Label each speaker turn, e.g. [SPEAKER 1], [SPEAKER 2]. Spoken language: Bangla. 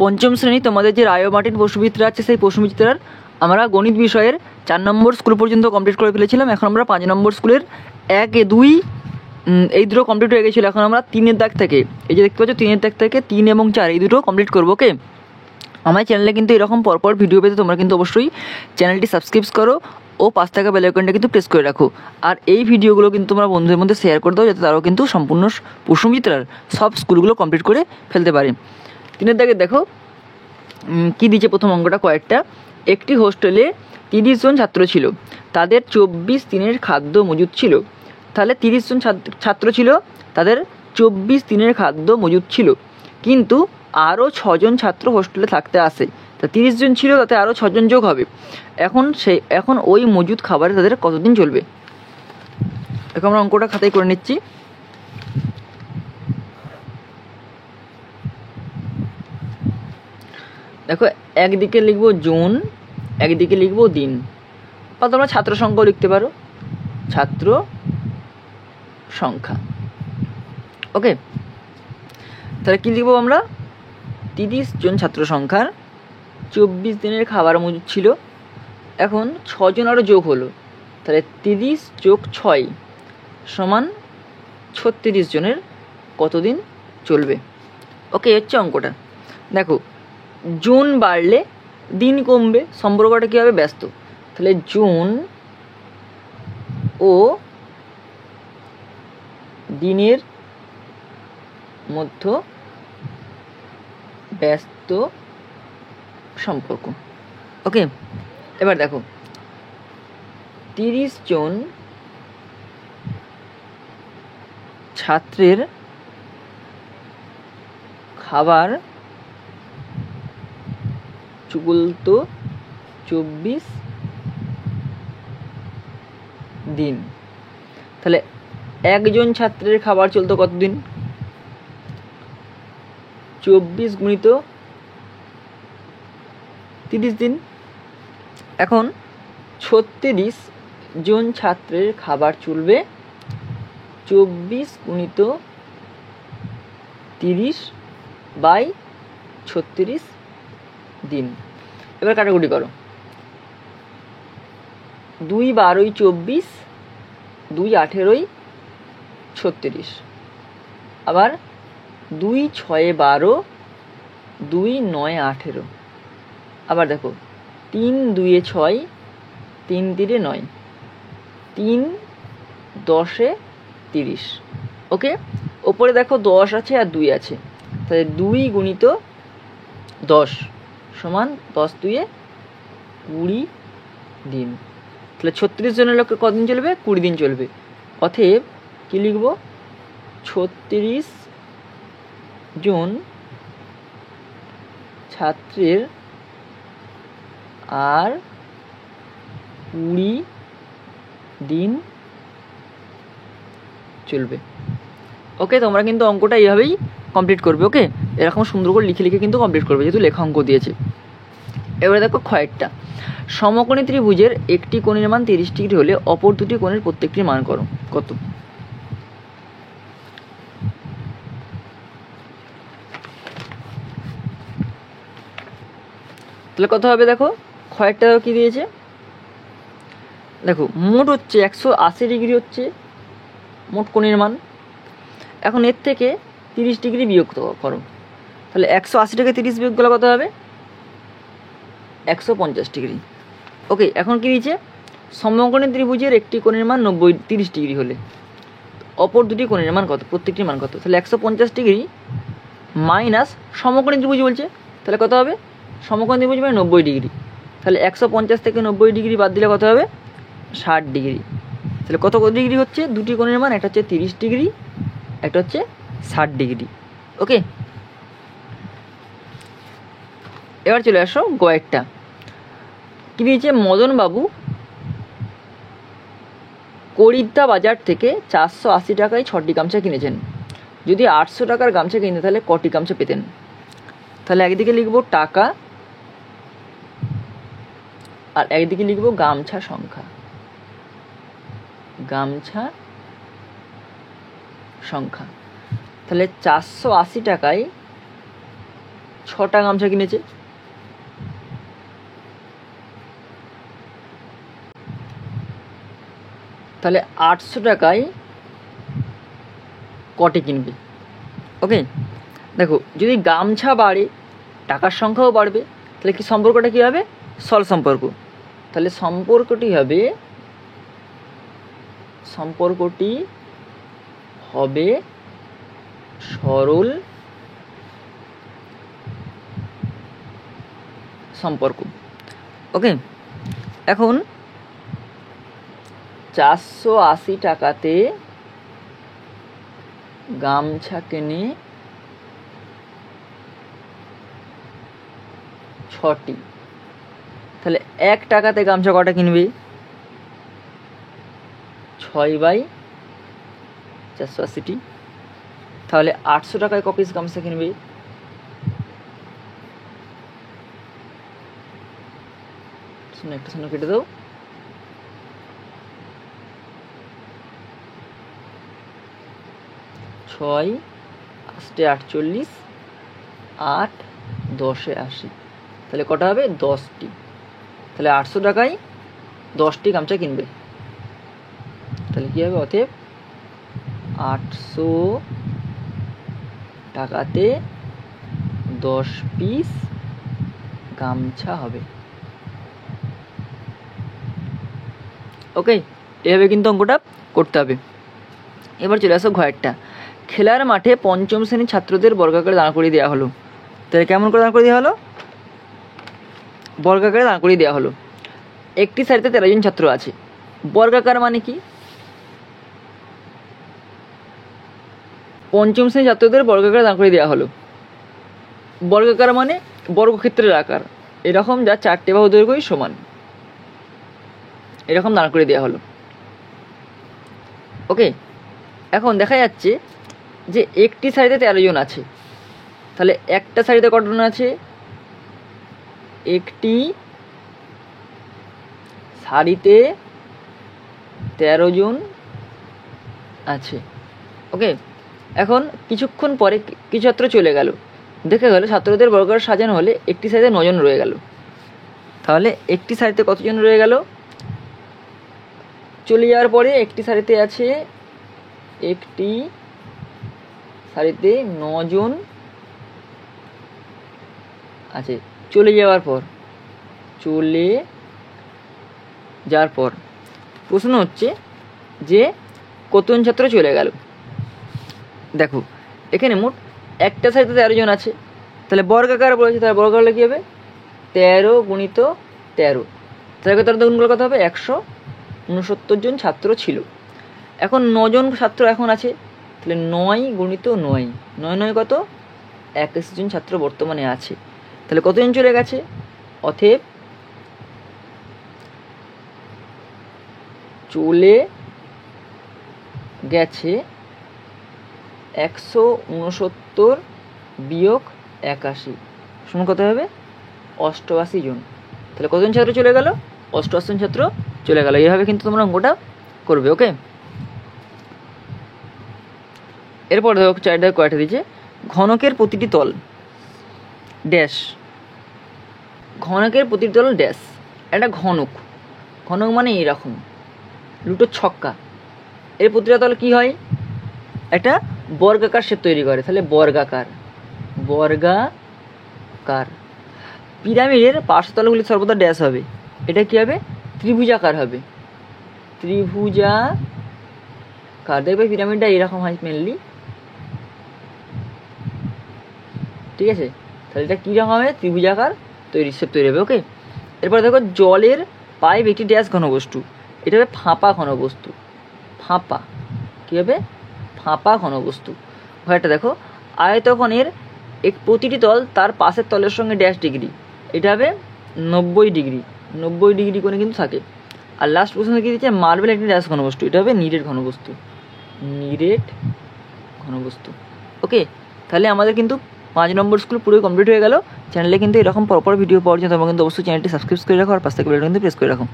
[SPEAKER 1] পঞ্চম শ্রেণী তোমাদের যে রায় ও মার্টিন প্রশ্নবিচিত্রা আছে, সেই প্রশ্নবিচিত্রার আমরা গণিত বিষয়ের 4 নম্বর স্কুল পর্যন্ত কমপ্লিট করে ফেলেছিলাম। এখন আমরা 5 নম্বর স্কুলের 1, 2 এই দুটো কমপ্লিট হয়ে গেছিলো। এখন আমরা 3-এর দাগ থেকে, এই যে দেখতে পাচ্ছ 3-এর দাগ থেকে 3 এবং 4 এই দুটো কমপ্লিট করবো। ওকে, আমার চ্যানেলে কিন্তু এরকম পরপর ভিডিও পেতে তোমরা কিন্তু অবশ্যই চ্যানেলটি সাবস্ক্রাইব করো ও পাশ থাকা বেল আইকনটা কিন্তু প্রেস করে রাখো। আর এই ভিডিওগুলো কিন্তু তোমরা বন্ধুদের মধ্যে শেয়ার করে দাও, যাতে তারাও কিন্তু সম্পূর্ণ প্রশ্নবিচিত্রার সব স্কুলগুলো কমপ্লিট করে ফেলতে পারে। 3-এর দাগে দেখো কি দিয়েছে প্রথম অঙ্কটা কয়েকটা। একটি হোস্টেলে 30 জন ছাত্র ছিল, তাদের 24 দিনের খাদ্য মজুদ ছিল। তাহলে 30 জন ছাত্র ছিল, তাদের 24 দিনের খাদ্য মজুদ ছিল, কিন্তু আরও 6 জন ছাত্র হোস্টেলে থাকতে আসে। তা 30 জন ছিল, তাতে আরও 6 জন যোগ হবে। এখন ওই মজুদ খাবারে তাদের কতদিন চলবে? এখন আমরা অঙ্কটা খাতায় করে নিচ্ছি। দেখো, একদিকে লিখবো জুন, একদিকে লিখবো দিন, বা তোমরা ছাত্র সংখ্যাও লিখতে পারো, ছাত্র সংখ্যা। ওকে, তাহলে কী লিখবো আমরা? 30 জন ছাত্র সংখ্যার 24 দিনের খাবার মজুদ ছিল। এখন 6 জন আরও যোগ হলো, তাহলে 30 যোগ 6 সমান 36 জনের কতদিন চলবে? ওকে, হচ্ছে অঙ্কটা। দেখো, জুন বাড়লে দিন কমবে, সম্পর্কটা কী হবে? ব্যস্ত। তাহলে জুন ও দিনের মধ্যে ব্যস্ত সম্পর্ক। ওকে, এবার দেখো 30 জন ছাত্রের খাবার চলতো 24 দিন। তাহলে একজন ছাত্রের খাবার চলতো কতদিন? 24 গুণিত 30 দিন। এখন 36 জন ছাত্রের খাবার চলবে 24 গুণিত 30/36 দিন। এবার কাটাকুটি করো। 2 12 24, 2 18 36, আবার 2 6 12, 2 9 18, আবার দেখো 3 2 6, 3 3 9, 3 10 30। ওকে, ওপরে দেখো 10 আছে আর 2 আছে, তাহলে 2 গুণিত 10 সমান 10 2 20 দিন। তাহলে 36 জনের লোককে কদিন চলবে? 20 দিন চলবে। অতএব কী লিখব? 36 জন ছাত্রের আর 20 দিন চলবে। ওকে, তোমরা কিন্তু অঙ্কটা এইভাবেই কমপ্লিট করবে। ওকে, এরকম সুন্দর করে লিখে লিখে কিন্তু কমপ্লিট করবে, যেহেতু লেখা অঙ্ক দিয়েছে। এবারে দেখো ক্ষয়েরটা। সমকোণী ত্রিভুজের একটি কোণের মান 30 ডিগ্রি হলে অপর দুটি কোণের প্রত্যেকটির মান করো। কত? তাহলে কত হবে? দেখো, ক্ষয়েরটা কি দিয়েছে? দেখো, মোট হচ্ছে 180 ডিগ্রি হচ্ছে মোট কোণের মান। এখন এর থেকে 30 ডিগ্রি বিয়োগ করো। তাহলে 180 থেকে 30 বিয়োগ করলে কত হবে? 150 ডিগ্রি। ওকে, এখন কি দিয়েছে? সমকোণী ত্রিভুজের একটি কোণের মান 30 ডিগ্রি হলে অপর দুটি কোণের মান কত? প্রত্যেকটির মান কত? তাহলে 150 ডিগ্রি মাইনাস সমকোণী ত্রিভুজ বলছে, তাহলে কত হবে? সমকোণী ত্রিভুজ মানে 90 ডিগ্রি। তাহলে 150 থেকে 90 ডিগ্রি বাদ দিলে কত হবে? 60 ডিগ্রি। তাহলে কত ডিগ্রি হচ্ছে দুটি কোণের মান? একটা হচ্ছে 30 ডিগ্রি, একটা হচ্ছে 60 ডিগ্রি। ওকে, এবার চলে আসো গয়েরটা। কী দিয়েছে? মদনবাবু করিদ্দা বাজার থেকে 480 টাকায় 6টি গামছা কিনেছেন। যদি 800 টাকার গামছা কিনতে, তাহলে কটি গামছা পেতেন? তাহলে একদিকে লিখবো টাকা আর একদিকে লিখবো গামছা সংখ্যা। গামছা সংখ্যা। তাহলে 480 টাকায় 6টা গামছা কিনেছে। তাহলে 800 টাকায় কটে কিনবে? ওকে, দেখো যদি গামছা বাড়ে টাকার সংখ্যাও বাড়বে, তাহলে কি সম্পর্কটা কী হবে? সরল সম্পর্ক। তাহলে সম্পর্কটি হবে সরল সম্পর্ক। ওকে, এখন 480 টাকাতে গামছা কেনে 6টি, তাহলে 1 টাকাতে গামছা কটা কিনবে? 6/480টি। তাহলে 800 টাকায় ক পিস গামছা কিনবে? 0 কেটে দাও। 6 8 48, 8 10 80, তাহলে কটা হবে? 10টি। তাহলে 800 টাকায় 10টি গামছা কিনবে। তাহলে কী হবে? অতএব 800 টাকাতে 10 পিস গামছা হবে। ওকে, এভাবে কিন্তু অঙ্কটা করতে হবে। এবার চলে আসো ঘরেরটা। খেলার মাঠে 5ম শ্রেণীর ছাত্রদের বর্গাকারে দাঁড় করিয়ে দেওয়া হলো। তাহলে কেমন করে দাঁড় করিয়ে দেওয়া হলো? বর্গাকারে দাঁড় করিয়ে দেওয়া হলো। একটি সারিতে 13 জন ছাত্র আছে। বর্গাকার মানে কি? 5ম শ্রেণীর ছাত্রদের বর্গাকারে দাঁড় করিয়ে দেওয়া হলো। বর্গাকার মানে বর্গক্ষেত্রের আকার, এরকম যা 4টে বাহু দৈর্ঘ্যই সমান, এরকম দাঁড় করিয়ে দেওয়া হলো। ওকে, এখন দেখা যাচ্ছে যে একটি সারিতে 13 জন আছে। তাহলে একটা সারিতে কতজন আছে? একটি সারিতে 13 জন আছে। ওকে, এখন কিছুক্ষণ পরে কিছু ছাত্র চলে গেল। দেখা গেল ছাত্রদের বর্গাকার সাজানো হলে একটি সারিতে 9 জন রয়ে গেল। তাহলে একটি সারিতে কতজন রয়ে গেল? চলে যাওয়ার পরে একটি সারিতে আছে, একটি সারিতে 9 জন আছে। চলে যাওয়ার পর প্রশ্ন হচ্ছে যে কতজন ছাত্র চলে গেল। দেখো এখানে মোট একটা সারিতে 13 জন আছে, তাহলে বর্গাকার বলেছে, তাহলে বর্গাকার হলে কী হবে? 13 গুণিত 13, তাহলে তার গুণগুলো কত হবে? 169 জন ছাত্র ছিল। এখন 9 জন ছাত্র এখন আছে, তাহলে 9 গুণিত 9, 9 9 কত? 81 জন ছাত্র বর্তমানে আছে। তাহলে কতজন চলে গেছে? অতএব চলে গেছে 169 বিয়োগ 81 সমান কত হবে? 88 জন। তাহলে কতজন ছাত্র চলে গেল? 88 জন ছাত্র চলে গেল। এইভাবে কিন্তু তোমরা অঙ্কটা করবে। ওকে, এরপর দেখো 4 দাগে কয়টা দিয়েছে? ঘনকের প্রতিটি তল ড্যাশ, ঘনকের প্রতিটি তল ড্যাশ। একটা ঘনক মানে এরকম লুটোর ছক্কা, এর প্রতিটা তল কী হয়? একটা বর্গাকার শেপ তৈরি করে। তাহলে বর্গাকার। পিরামিডের পার্শ্বতলগুলি সর্বদা ড্যাশ হবে। এটা কী হবে? ত্রিভুজাকার হবে। ত্রিভুজাকার, দেখবে পিরামিডটা এরকম হয় মেনলি, ঠিক আছে? তাহলে এটা কী রকম হবে? ত্রিভুজাকার শেপ তৈরি হবে। ওকে, এরপর দেখো জলের পাইপ একটি ড্যাশ ঘনবস্তু, এটা হবে ফাঁপা ঘনবস্তু। ফাঁপা কী হবে? ফাঁপা ঘনবস্তু। ঘরটা দেখো আয়তঘনের প্রতিটি তল তার পাশের তলের সঙ্গে ড্যাশ ডিগ্রি, এটা হবে 90 ডিগ্রি। 90 ডিগ্রি কোণে কিন্তু থাকে। আর লাস্ট প্রশ্ন কী দিচ্ছে? মার্বেল একটি ড্যাশ ঘনবস্তু, এটা হবে নিরেট ঘনবস্তু। ওকে, তাহলে আমাদের কিন্তু 5 নম্বর স্কুল পুরোই কমপ্লিট হয়ে গেল। চ্যানেলে কিন্তু এরকম পরপর ভিডিও পাওয়ার জন্য তোমরা কিন্তু অবশ্যই চ্যানেলটি সাবস্ক্রাইব করে রাখো আর পাশ থেকে বেলটা কিন্তু প্রেস করে রাখো।